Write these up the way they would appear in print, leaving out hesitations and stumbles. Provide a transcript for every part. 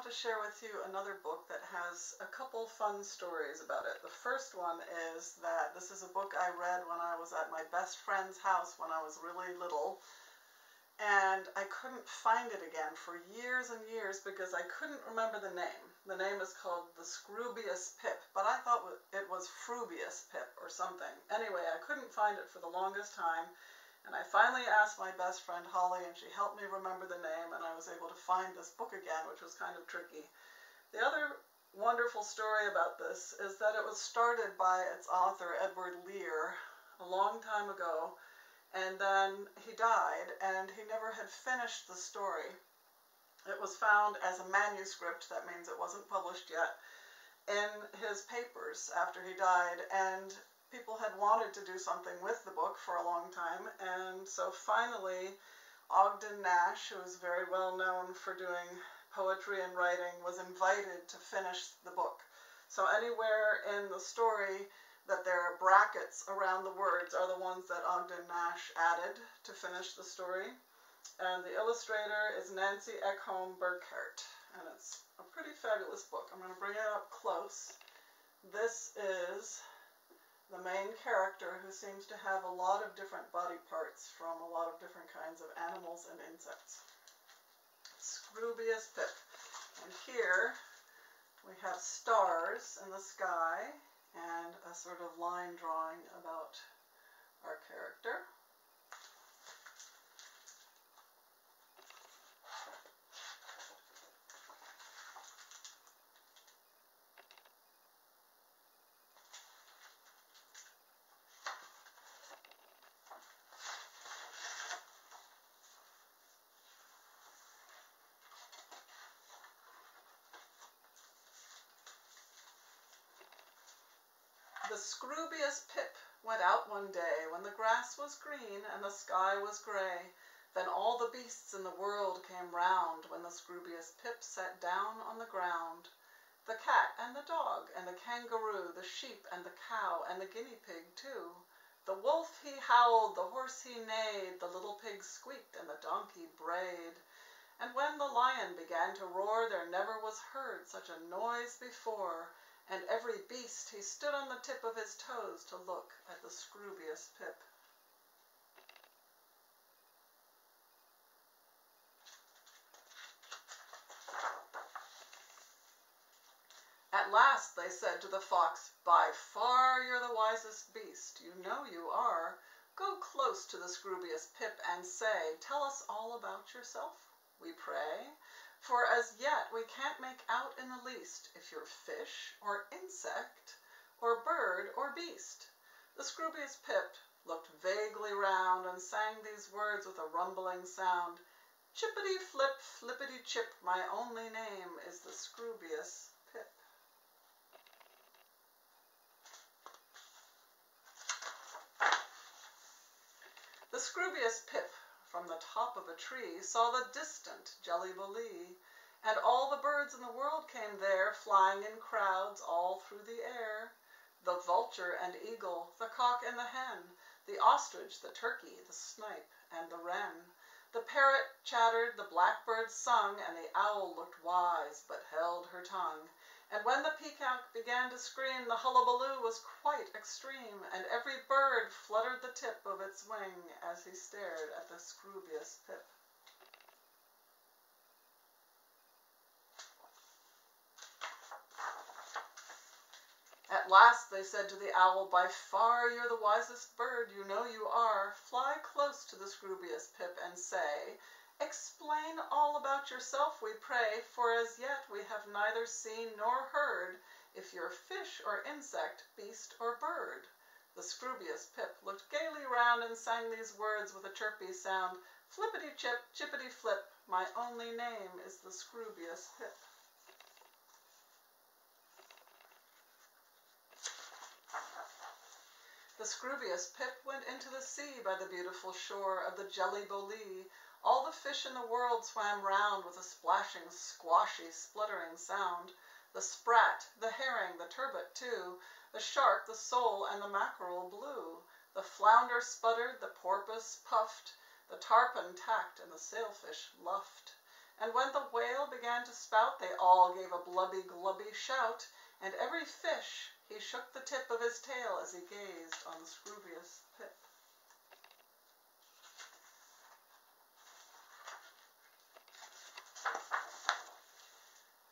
want to share with you another book that has a couple fun stories about it. The first one is that this is a book I read when I was at my best friend's house when I was really little, and I couldn't find it again for years and years because I couldn't remember the name. The name is called The Scroobious Pip, but I thought it was Scroobious Pip or something. Anyway, I couldn't find it for the longest time. And I finally asked my best friend Holly, and she helped me remember the name, and I was able to find this book again, which was kind of tricky. The other wonderful story about this is that it was started by its author, Edward Lear, a long time ago, and then he died, and he never had finished the story. It was found as a manuscript, that means it wasn't published yet, in his papers after he died, and people had wanted to do something with the book for a long time, and so finally Ogden Nash, who is very well known for doing poetry and writing, was invited to finish the book. So anywhere in the story that there are brackets around the words are the ones that Ogden Nash added to finish the story. And the illustrator is Nancy Ekholm Burkhardt, and it's a pretty fabulous book. I'm going to bring it up close. This is the main character, who seems to have a lot of different body parts from a lot of different kinds of animals and insects. Scroobious Pip. And here we have stars in the sky and a sort of line drawing about our character. The Scroobious Pip went out one day when the grass was green and the sky was grey. Then all the beasts in the world came round when the Scroobious Pip sat down on the ground. The cat and the dog and the kangaroo, the sheep and the cow and the guinea pig too. The wolf he howled, the horse he neighed, the little pig squeaked and the donkey brayed. And when the lion began to roar, there never was heard such a noise before. And every beast he stood on the tip of his toes to look at the Scroobious Pip. At last they said to the fox, "By far you're the wisest beast, you know you are. Go close to the Scroobious Pip and say, 'Tell us all about yourself, we pray. For as yet we can't make out in the least if you're fish or insect or bird or beast.' The Scroobious Pip looked vaguely round and sang these words with a rumbling sound. 'Chippity-flip, flippity-chip, my only name is the Scroobious Pip.'" The Scroobious Pip, from the top of a tree, saw the distant Jelly-Belly, and all the birds in the world came there, flying in crowds all through the air. The vulture and eagle, the cock and the hen, the ostrich, the turkey, the snipe, and the wren. The parrot chattered, the blackbird sung, and the owl looked wise, but held her tongue. And when the peacock began to scream, the hullabaloo was quite extreme, and every bird fluttered the tip of its wing as he stared at the Scroobious Pip. At last they said to the owl, "By far you're the wisest bird, you know you are. Fly close to the Scroobious Pip and say, 'Explain all about yourself, we pray, for as yet we have neither seen nor heard if you're fish or insect, beast or bird.'" The Scroobious Pip looked gaily round and sang these words with a chirpy sound. "Flippity-chip, chippity-flip, my only name is the Scroobious Pip." The Scroobious Pip went into the sea by the beautiful shore of the Jelly-Belly. All the fish in the world swam round with a splashing, squashy, spluttering sound. The sprat, the herring, the turbot too, the shark, the sole, and the mackerel blew. The flounder sputtered, the porpoise puffed, the tarpon tacked, and the sailfish luffed. And when the whale began to spout, they all gave a blubby, glubby shout, and every fish he shook the tip of his tail as he gazed on the Scroobious Pip.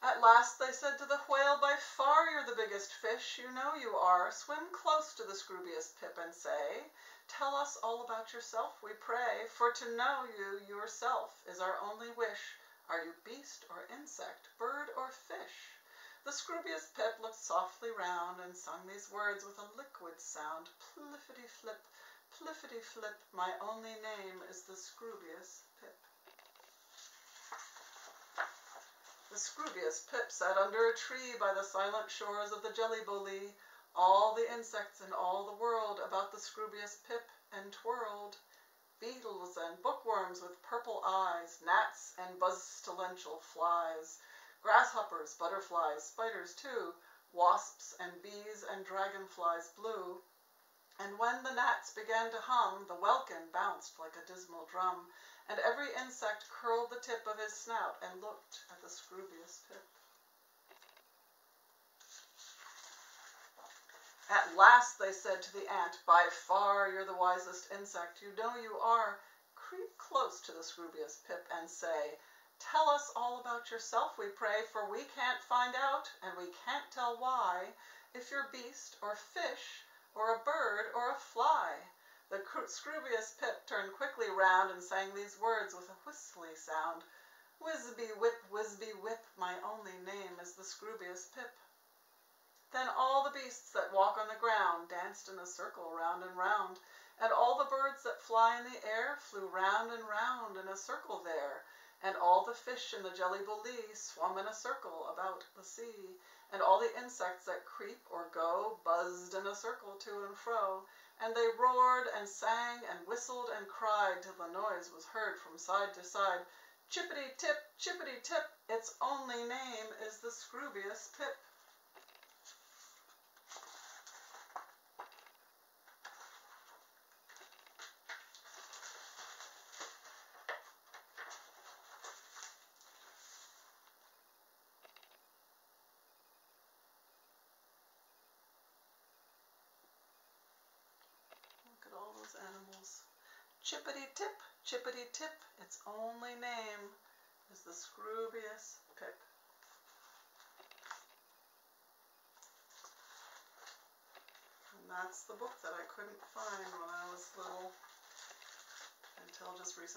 At last they said to the whale, "By far you're the biggest fish, you know you are. Swim close to the Scroobious Pip and say, 'Tell us all about yourself, we pray, for to know you yourself is our only wish. Are you beast or insect, bird or fish?' The Scroobious Pip looked softly round and sung these words with a liquid sound. 'Pliffity-flip, pliffity-flip, my only name is the Scroobious Pip.'" The Scroobious Pip sat under a tree by the silent shores of the Jelly-Bo-Lee. All the insects in all the world about the Scroobious Pip entwirled. Beetles and bookworms with purple eyes, gnats and pestilential flies, grasshoppers, butterflies, spiders too, wasps and bees and dragonflies blue. And when the gnats began to hum, the welkin bounced like a dismal drum, and every insect curled the tip of his snout and looked at the Scroobious Pip. At last they said to the ant, "By far you're the wisest insect, you know you are. Creep close to the Scroobious Pip and say, 'Tell us all about yourself, we pray, for we can't find out, and we can't tell why, if you're beast or fish or a bird or a fly.'" The Scroobious Pip turned quickly round and sang these words with a whistly sound. "Whizby whip, my only name is the Scroobious Pip." Then all the beasts that walk on the ground danced in a circle round and round, and all the birds that fly in the air flew round and round in a circle there, and all the fish in the Jelly-Bo-Lee swum in a circle about the sea, and all the insects that creep or go buzzed in a circle to and fro, and they roared and sang and whistled and cried till the noise was heard from side to side. "Chippity-tip, chippity-tip, its only name is the Scroobious Pip." Look at all those animals. Chippity-tip, chippity-tip, its only name is the Scroobious Pip. And that's the book that I couldn't find when I was little until just recently.